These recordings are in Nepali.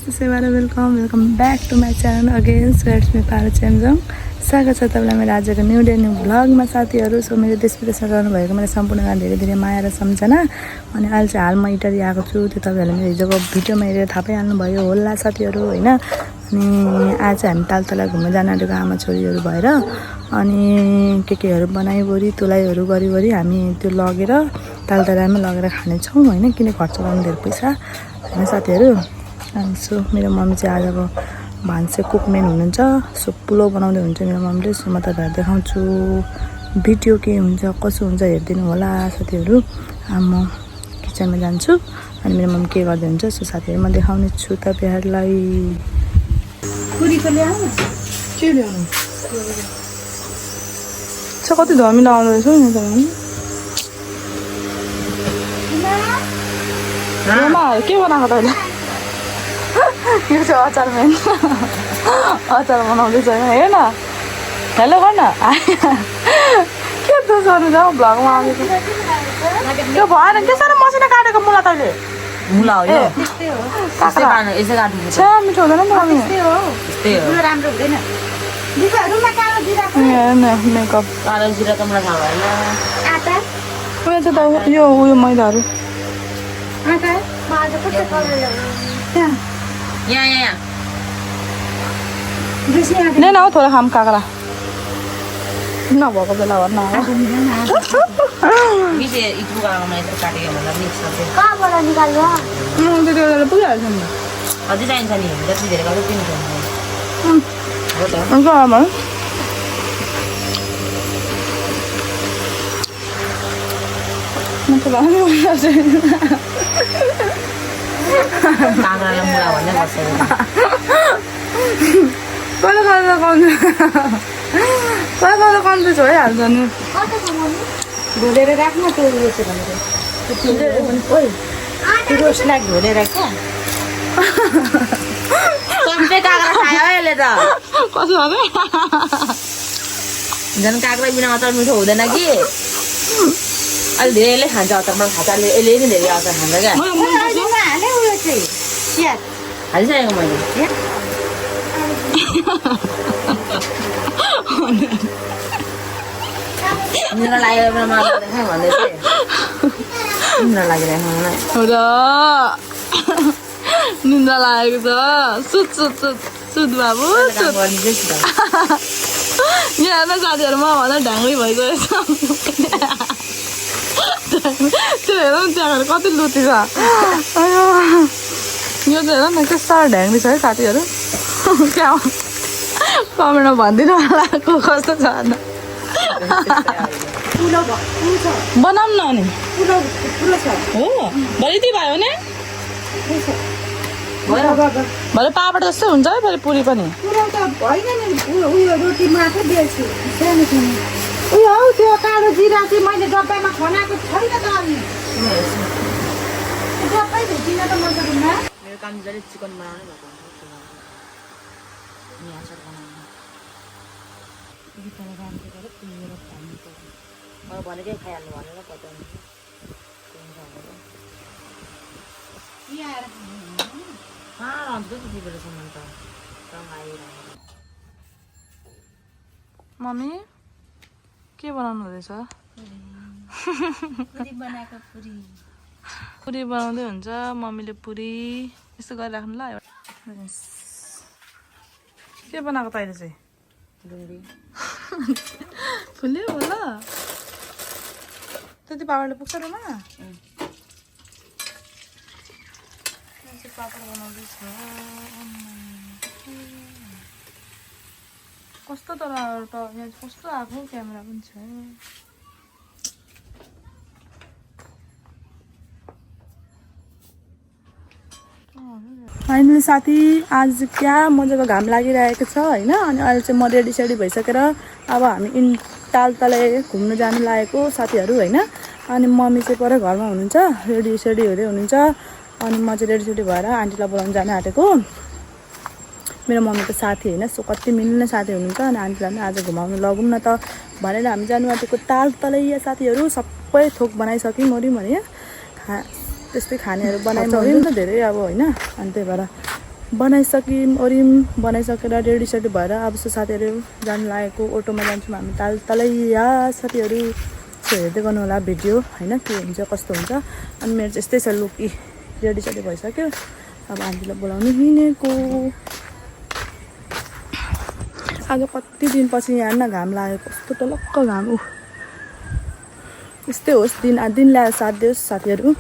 नमस्ते सेवार welcome back to my channel again स्वेट्स मे पारो च्यामजङ। स्वागत छ तपाईँलाई मेरो आजको न्यू डे न्यू भ्लगमा साथीहरू। सो मेरो देश विदेशमा रहनुभएको मलाई सम्पूर्णमा धेरै धेरै माया र सम्झना। अनि अहिले चाहिँ हालमा इटरी आएको छु, त्यो तपाईँहरूले मेरो हिजोको भिडियोमा हेरेर थाहा पाइहाल्नुभयो होला साथीहरू होइन। अनि आज चाहिँ हामी तालतला घुम्न जान आँटेको आमा छोरीहरू भएर, अनि केहरू बनाइवरी तुलाइहरू गरिवरी हामी त्यो लगेर तालतलामै लगेर खानेछौँ होइन, किन खर्च गर्नु धेरै पैसा होइन साथीहरू। अनि सो मेरो मम्मी चाहिँ आजको भान्से कुकमेन हुनुहुन्छ। सो पुलाउ बनाउँदै हुन्छ मेरो मम्मीले। सो म तपाईँलाई देखाउँछु भिडियो के हुन्छ कसो हुन्छ हेरिदिनु होला साथीहरू। म किचनमा जान्छु अनि मेरो मम्मी के गर्दै हुन्छ सो साथीहरू म देखाउने छु तपाईँहरूलाई। के ल्याउनु छ, कति धमिलो आउँदो रहेछ नि तपाईँ। के बनाएको तैँले? यो चाहिँ अचार मेन अचार बनाउँदैछ होइन, हेर न। हेलो गर्न के दोष गर्नु जाऊ भ्लगमा आउँदैछ। त्यो भएन के साह्रो मसिनो काटेको मुला तैँले? मुला हो यो, मिठो हुँदैन मेकअप कालो जिरा त मलाई थाहा भएन। त यो उयो मैदाहरू यहाँ नै न हौ थोरै खाम काँक्रा नभएको बेला भन्न पुगिहाल्छ नि। अझै चाहिन्छ नि, जति धेरै गर्दा तिमी काँक्रालाई मुला भन्ने गर्छ। कहिले कन्फ्युज भइहाल्छ नि। घोलेर राख्न त्यो उयो चाहिँ भनेर रोस्टलाई घोलेर क्या कम्पे काँक्रा खायो यसले त। कसो भने झन् काँक्रा बिना अचार मिठो हुँदैन कि। अहिले धेरै यसले खान्छ अचार, मलाई खान्छ यसले नि धेरै अचार खान्छ क्या। हालिसकेको मैले निन्द्रा लागेर बेलामा देखाएँ भन्दै थिएँ, निन्द्रा लागिरहेको मलाई। हो र निन्द्रा लागेको छ। सुत सुत सुत सुत बाबु सुत। यहाँ हेर्न साथीहरू म भन्दा ढाङ्ग्री भइगएछ। त्यो हेर न त्यहाँ कति लुटी छ। यो चाहिँ हेर न कस्तो साह्रो ढ्याङ्ग्री छ है साथीहरू। क्या कमेन्टमा भनिदिनु होला को कस्तो छ भन्दा। बनाऊँ न अनि हो भरे यति भयो भने भरे पापड जस्तै हुन्छ है फेरि पुरी पनि। उयो हौ त्यो कालो जिरा चाहिँ मैले डब्बामा खनाएको छैन त। अनि डब्बै भेटिन त मन परेन। मेरो काम जहिले चिकन बनाउनै भएको हुन्छ, अनि अचार बनाउनु अब भनेकै खाइहाल्नु भनेर पचाउनु त्यति बेलासम्म त आइरहेको। मम्मी के बनाउनु हुँदैछ? पुरी बनाउँदै हुन्छ मम्मीले पुरी। यस्तो गरिराख्नु ल। के बनाएको तैँले चाहिँ? फुल्यो होला त्यति पापडले पुग्छ रुमा। पापड बनाउँदैछ कस्तो तर त यहाँ कस्तो आएको क्यामेरा पनि छ। फाइनली साथी आज क्या मजाको घाम लागिरहेको छ होइन। अनि अहिले चाहिँ म रेडी सेडी भइसकेर अब हामी तालतला घुम्न जानु लागेको साथीहरू होइन। अनि मम्मी चाहिँ पर घरमा हुनुहुन्छ, रेडी सेडी हुँदै हुनुहुन्छ। अनि म चाहिँ रेडी सेडी भएर आन्टीलाई बोलाउनु जानु आँटेको। मेरो मम्मीको साथी होइन, सो कति मिल्ने साथी हुनुहुन्छ। अनि आन्टीलाई पनि आज घुमाउनु लगौँ न त भनेर हामी जानु आँटेको तालतलै साथीहरू। सबै थोक बनाइसक्यौँ मरि त्यस्तै खानेहरू बनाइमऱ्यो नि त धेरै अब होइन। अनि त्यही भएर बनाइसक्यौँ ओर्यौँ बनाइसकेर रेडी भएर अब सो साथीहरू जानु लागेको अटोमा जान्छौँ हामी तलैया साथीहरू सो हेर्दै गर्नु होला भिडियो होइन के हुन्छ कस्तो हुन्छ अनि मेरो चाहिँ यस्तै छ लुकी रेडी भइसक्यो अब आन्टीलाई बोलाउनु हिँडेको आज कति दिनपछि यहाँ न घाम लागेको कस्तो टलक्क घाम यस्तै होस् दिन ल्याएर साथ दियोस् साथीहरू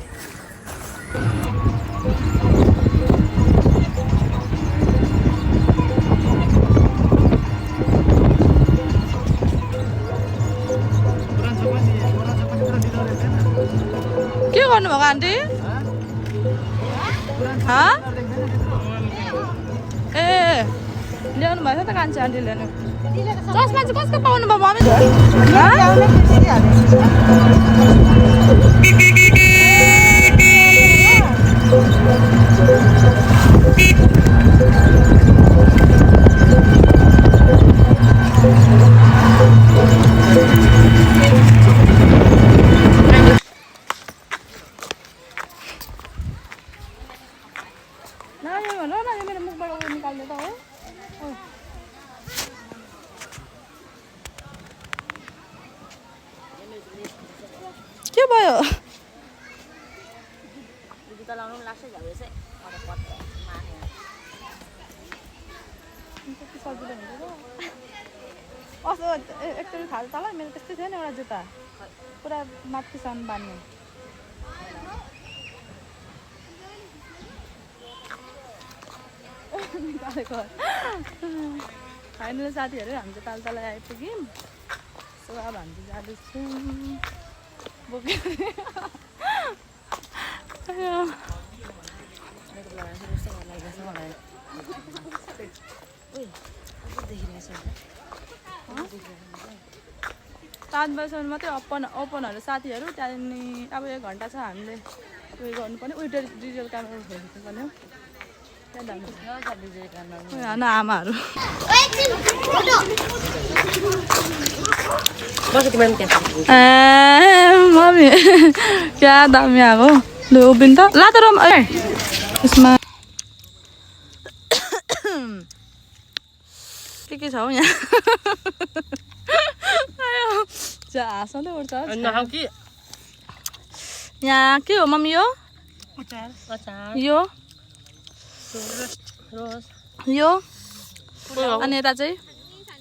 के गर्नुभएको आन्टी ए ल्याउनु भएछ त कान्छी आन्टी ल्याउनु चस्मा चाहिँ कसको पाउनु भयो मम्मी मेरो मुखबाट निकाल्ने त हो के भयो जुत्ता लाउनु पनि लाग्छ झ्याउ चाहिँ कस्तो एकचोटि थाहा छ तल मेरो त्यस्तै थियो नि एउटा जुत्ता पुरा माथिसम्म बान्ने फाइनल साथीहरू हामी चाहिँ तल आइपुग्यौँ सो अब हामी चाहिँ जाँदैछौँ बोक्यो सात बजीसम्म मात्रै ओपनहरू साथीहरू त्यहाँदेखि अब 1 घन्टा छ हामीले उयो गर्नुपर्ने उयो डिजिटल क्यामेरा हेर्नुपर्ने हो होइन आमाहरू मम्मी क्या दामी आएको लु उभिन् त ला त रम यसमा के छ हौ यहाँ हाँसाउँदै उठ्छ यहाँ के हो मम्मी यो यो अनि यता चाहिँ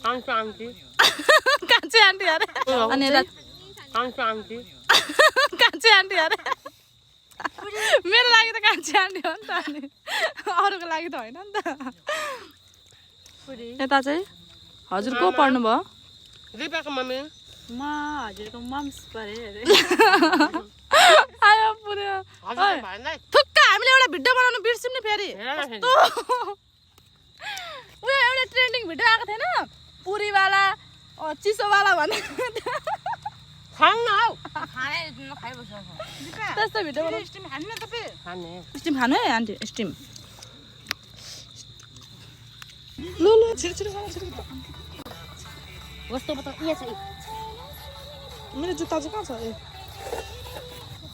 कान्छी आन्टी अरे अनि यता कान्छी आन्टी अरे मेरो लागि त कान्छी आन्टी हो नि त अनि अरूको लागि त होइन नि त यता चाहिँ हजुर को पढ्नुभयो म हजुरको मम्स परे आयो पुरै थुक्क हामीले एउटा भिडियो बनाउनु बिर्स्यौँ नि फेरि उयो एउटा ट्रेन्डिङ भिडियो आएको थिएन पुरीवाला चिसोवाला भन्ने त्यस्तो भिडियो स्टिम खानु है आन्टी स्टिम लु छिटो मेरो जुत्ता चाहिँ कहाँ छ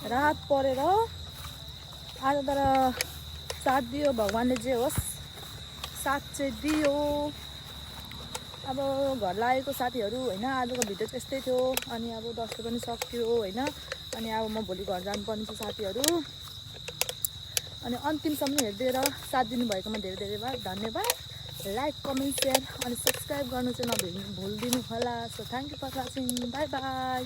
रात परेर आज तर साथ दियो भगवान्ले जे होस् साथ चाहिँ दियो अब घर लागेको साथीहरू होइन आजको भिडियो त्यस्तै थियो अनि अब दसैँ पनि सक्यो होइन अनि अब म भोलि घर जानुपर्ने छ साथीहरू अनि अन्तिमसम्म हेरिदिएर साथ दिनुभएकोमा धेरै धन्यवाद लाइक कमेन्ट सेयर अनि सब्सक्राइब गर्नु चाहिँ भुलिदिनु होला so thank you for watching bye by